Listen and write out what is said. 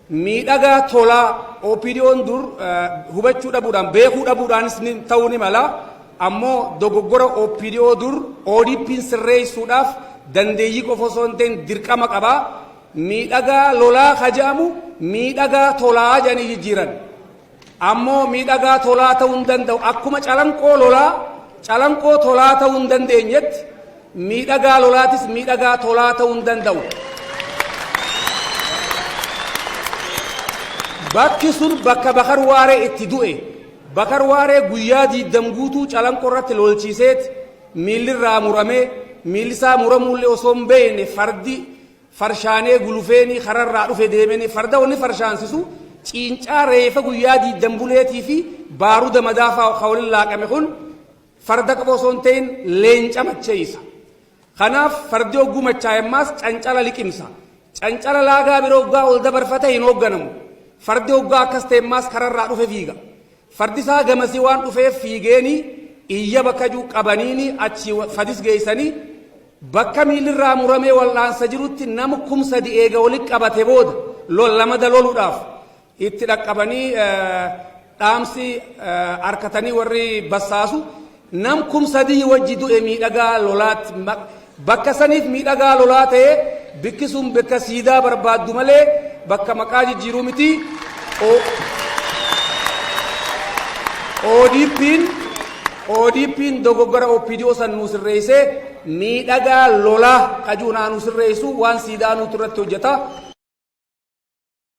miidhagaa tolaa OPDO'n dur hubachuu dhabuudhaan beekuu dhabuudhaanis ta'uu ni mala. Ammoo dogoggora OPDO dur ODP'n sirreessuudhaaf dandeeyyii qofa osoo hin ta'in dirqama qaba. Miidhagaa lolaa kajaa'amu miidhagaa tolaa jedhanii jijjiiran. Ammoo miidhagaa tolaa ta'uu hin danda'u. Akkuma calanqoo lolaa calanqoo tolaa ta'uu hin dandeenyetti miidhagaa lolaatis miidhagaa tolaa ta'uu hin danda'u. Bakki sun bakka Bakar Waaree itti du'e. Bakar Waaree guyyaa 20 guutuu calanqoo irratti lolchiiseet miilli irraa muramee miilli isaa muramuullee osoo hin beekne fardi farshaanee gulufeenii kararraa dhufe deemanii farda wanni farshaansisu ciincaa reefa guyyaa 20 buleetii fi baaruda madaafaa hawlin laaqame kun farda qaba osoo hin ta'in leenca macheessa. Kanaaf fardi hogguu machaa'emmaas cancala liqimsa. Cancala laagaa biroo hoggaa ol dabarfate hin hoogganamu. Fardi hoggaa akkas ta'emmaas kararraa dhufe fiiga. Fardi isaa gamasii waan dhufeef fiigeeni iyya bakka juu qabaniini achi fadis geessanii bakka miilirraa muramee wal'aansa jirutti nama 1000 eega walitti qabate booda lamada loluudhaaf itti dhaqqabanii dhaamsi harkatanii warri bassaasu nam 1000 wajji du'e miidhagaa lolaatti bakka saniif miidhagaa lolaa ta'ee bikki sun bakka siidaa barbaaddu malee bakka maqaa jijjiiruu miti. ODP'n dogoggora OPDO san nu sirreessee miidhagaa lolaa kajuunaa nu sirreessu waan siidaa nuti irratti hojjeta.